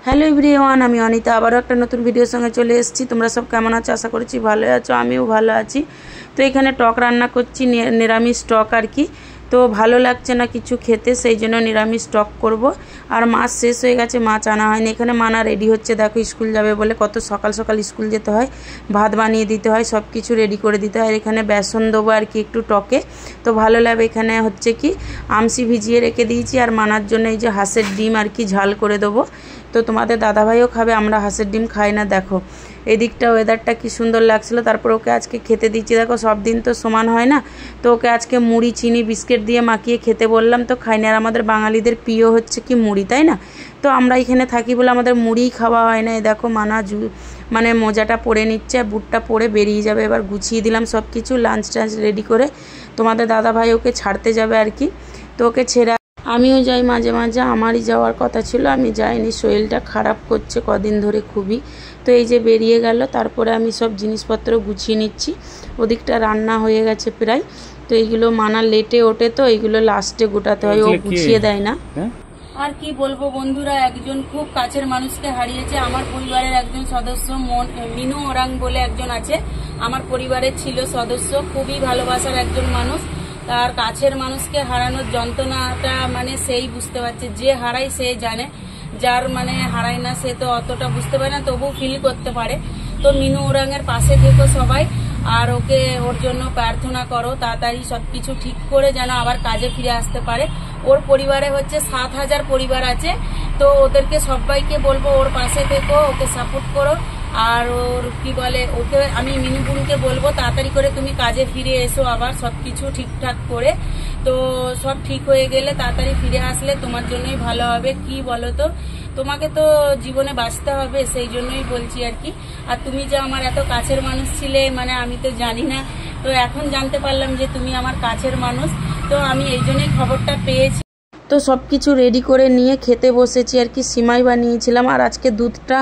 Hello everyone, আমি অনিতা আবারও একটা নতুন ভিডিওর সঙ্গে চলে এসেছি। তোমরা সব কেমন আছো? আশা করছি ভালো আছো, আমিও ভালো আছি। তো এখানে টক রান্না করছি, নিরামিষ টক আর কি। তো ভালো লাগছে না কিছু খেতে, সেই জন্য নিরামিষ টক করব। আর মাছ শেষ হয়ে গেছে, মাছ আনা হয়নি। এখানে মানা রেডি হচ্ছে, দেখো স্কুল যাবে বলে। কত সকাল সকাল স্কুল যেতে হয়, ভাত বানিয়ে দিতে হয়, সব কিছু রেডি করে দিতে হয়। আর এখানে বেসন দেবো আর কি একটু টকে, তো ভালো লাগবে। এখানে হচ্ছে কি আমসি ভিজিয়ে রেখে দিয়েছি, আর মানার জন্য এই যে হাঁসের ডিম আর কি ঝাল করে দেবো। তো তোমাদের দাদাভাইও খাবে, আমরা হাঁসের ডিম খাই না। দেখো এদিকটা ওয়েদারটা কি সুন্দর লাগছিল। তারপর ওকে আজকে খেতে দিচ্ছি। দেখো সব দিন তো সমান হয় না, তো ওকে আজকে মুড়ি চিনি বিস্কিট দিয়ে মাখিয়ে খেতে বললাম, তো খাই না। আর আমাদের বাঙালিদের প্রিয় হচ্ছে কি মুড়ি, তাই না? তো আমরা এখানে থাকি বলে আমাদের মুড়িই খাওয়া হয় না। এই দেখো মানা মানে মোজাটা পরে নিচ্ছে, বুটটা পরে বেরিয়ে যাবে। এবার গুছিয়ে দিলাম সব কিছু, লাঞ্চ টাঞ্চ রেডি করে। তোমাদের দাদাভাই ওকে ছাড়তে যাবে আর কি, তো ওকে ছেড়ে আমিও যাই মাঝে মাঝে। আমারই যাওয়ার কথা ছিল, আমি যাইনি, শরীরটা খারাপ করছে কদিন ধরে খুবই। তো এই যে বেরিয়ে গেল, তারপরে আমি সব জিনিসপত্র গুছিয়ে নিচ্ছি। ওদিকটা রান্না হয়ে গেছে প্রায়। তো এইগুলো মানা লেটে ওঠে, তো এইগুলো লাস্টে গোটাতে হয়, ও গুছিয়ে দেয় না। আর কি বলবো বন্ধুরা, একজন খুব কাছের মানুষকে হারিয়েছে। আমার পরিবারের একজন সদস্য মিনু ওরাং বলে একজন আছে, আমার পরিবারের ছিল সদস্য, খুবই ভালোবাসার একজন মানুষ। তার কাছের মানুষকে হারানোর যন্ত্রণাটা মানে সেই বুঝতে পারছে, যে হারায় সে জানে, যার মানে হারায় না সে তো অতটা বুঝতে পারে না, তবু ফিল করতে পারে। তো মিনু ওরাংয়ের পাশে থেকো সবাই, আর ওকে ওর জন্য প্রার্থনা করো, তাড়াতাড়ি সবকিছু ঠিক করে যেন আবার কাজে ফিরে আসতে পারে। ওর পরিবারে হচ্ছে 7,000 পরিবার আছে, তো ওদেরকে সবাইকে বলবো ওর পাশে থেকো, ওকে সাপোর্ট করো। আর ওর কি বলে, ওকে আমি মিনুপুরুকে বলবো তাড়াতাড়ি করে তুমি কাজে ফিরে এসো, আবার সবকিছু ঠিকঠাক করে। তো সব ঠিক হয়ে গেলে তাড়াতাড়ি ফিরে আসলে তোমার জন্যই ভালো হবে। কি বলো তো, তোমাকে তো জীবনে বাঁচতে হবে, সেই জন্যই বলছি আর কি। আর তুমি যে আমার এত কাছের মানুষ ছিলে, মানে আমি তো জানি না, তো এখন জানতে পারলাম যে তুমি আমার কাছের মানুষ। তো আমি এই জন্যই খবরটা পেয়েছি। তো সব কিছু রেডি করে নিয়ে খেতে বসেছি আর কি। সিমাই বানিয়েছিলাম, আর আজকে দুধটা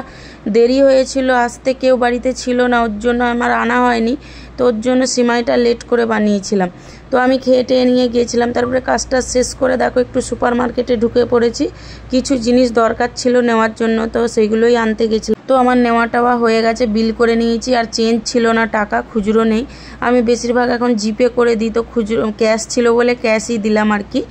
দেরি হয়েছিল আসতে, কেউ বাড়িতে ছিল না, ওর জন্য আমার আনা হয়নি। তো ওর জন্য সিমাইটা লেট করে বানিয়েছিলাম। তো আমি খেয়ে টেয়ে নিয়ে গিয়েছিলাম। তারপরে কাজটা শেষ করে দেখো একটু সুপার মার্কেটে ঢুকে পড়েছি, কিছু জিনিস দরকার ছিল নেওয়ার জন্য, তো সেইগুলোই আনতে গেছিলাম। তো আমার নেওয়াটাওয়া হয়ে গেছে, বিল করে নিয়েছি। আর চেঞ্জ ছিল না, টাকা খুচরো নেই। আমি বেশিরভাগ এখন জিপে করে দিই, তো খুচরো ক্যাশ ছিল বলে ক্যাশই দিলাম আর কি।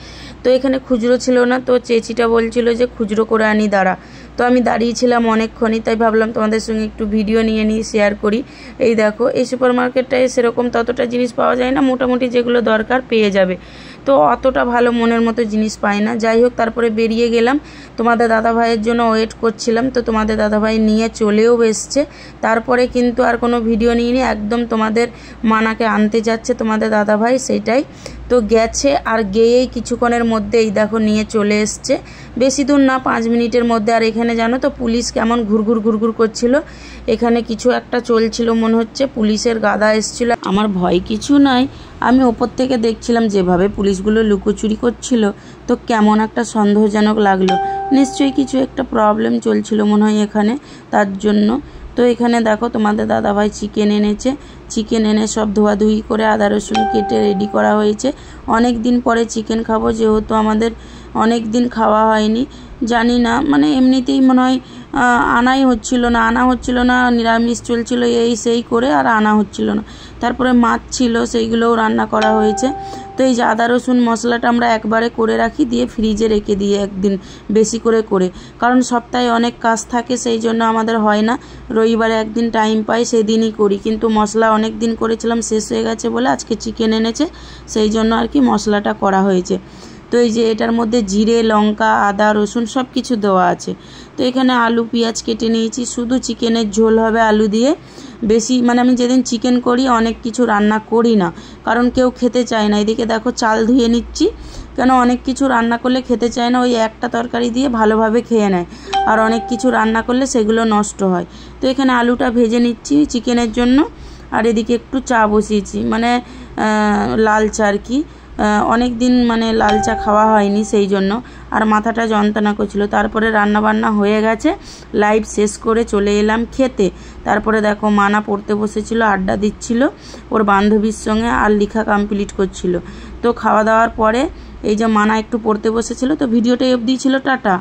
তো এখানে খুচরো ছিল না, তো চেচিটা বলছিল যে খুচরো করে আনি দাঁড়া। তো আমি দাঁড়িয়েছিলাম অনেকক্ষণই, তাই ভাবলাম তোমাদের সঙ্গে একটু ভিডিও নিয়ে শেয়ার করি। এই দেখো এই সুপার মার্কেটটায় সেরকম ততটা জিনিস পাওয়া যায় না, মোটামুটি যেগুলো দরকার পেয়ে যাবে। তো অতটা ভালো মনের মতো জিনিস পাই না। যাই হোক, তারপরে বেরিয়ে গেলাম, তোমাদের দাদাভাইয়ের জন্য ওয়েট করছিলাম। তো তোমাদের দাদাভাই নিয়ে চলেও এসছে। তারপরে কিন্তু আর কোনো ভিডিও নিইনি, একদম তোমাদের মানাকে আনতে যাচ্ছে তোমাদের দাদাভাই, সেইটাই। তো গেছে, আর গিয়েই কিছুক্ষণের মধ্যে এই দেখো নিয়ে চলে এসছে। বেশি দূর না, 5 মিনিটের মধ্যে। আর এখানে জানো তো পুলিশ কেমন ঘুরঘুর করছিল, এখানে কিছু একটা চলছিল মনে হচ্ছে, পুলিশের গাদা এসছিল। আমার ভয় কিছু নাই, আমি ওপর থেকে দেখছিলাম যেভাবে পুলিশগুলো লুকোচুরি করছিল, তো কেমন একটা সন্দেহজনক লাগলো। নিশ্চয়ই কিছু একটা প্রবলেম চলছিল মনে হয় এখানে, তার জন্য। তো এখানে দেখো তোমাদের দাদাভাই চিকেন এনেছে, চিকেন এনে সব ধোয়াধুয়ি করে আদা রসুন কেটে রেডি করা হয়েছে। অনেক দিন পরে চিকেন খাবো, যেহেতু আমাদের অনেক দিন খাওয়া হয়নি। জানি না, মানে এমনিতেই মনে হয় আনা হচ্ছিল না, নিরামিষ চলছিল এই সেই করে, আর আনা হচ্ছিল না। তারপরে মাছ ছিল, সেইগুলোও রান্না করা হয়েছে। তো এই যে আদা রসুন মশলাটা আমরা একবারে করে রাখি, দিয়ে ফ্রিজে রেখে দিই একদিন বেশি করে, কারণ সপ্তাহে অনেক কাজ থাকে, সেই জন্য আমাদের হয় না। রবিবারে একদিন টাইম পাই, সেদিনই করি। কিন্তু মশলা অনেক দিন করেছিলাম, শেষ হয়ে গেছে বলে আজকে চিকেন এনেছে, সেই জন্য আর কি মশলাটা করা হয়েছে। তো এই যে এটার মধ্যে জিরে লঙ্কা আদা রসুন সব কিছু দেওয়া আছে। তো এখানে আলু পেঁয়াজ কেটে নিয়েছি, শুধু চিকেনের ঝোল হবে আলু দিয়ে। বেশি মানে আমি যেদিন চিকেন করি অনেক কিছু রান্না করি না, কারণ কেউ খেতে চায় না। এদিকে দেখো চাল ধুয়ে নিচ্ছি, কেন অনেক কিছু রান্না করলে খেতে চায় না, ওই একটা তরকারি দিয়ে ভালোভাবে খেয়ে নেয়। আর অনেক কিছু রান্না করলে সেগুলো নষ্ট হয়। তো এখানে আলুটা ভেজে নিচ্ছি চিকেনের জন্য। আর এদিকে একটু চা বসিয়েছি, মানে লাল চা আর কি। অনেক দিন মানে লাল চা খাওয়া হয়নি, সেই জন্য। আর মাথাটা যন্ত্রণা করছিল। তারপরে রান্নাবান্না হয়ে গেছে, লাইভ শেষ করে চলে এলাম খেতে। তারপরে দেখো মানা পড়তে বসেছিল, আড্ডা দিচ্ছিল ওর বান্ধবীর সঙ্গে, আর লেখা কমপ্লিট করছিল। তো খাওয়া দাওয়ার পরে এই যে মানা একটু পড়তে বসেছিল। তো ভিডিওটা অবধি ছিল, টাটা।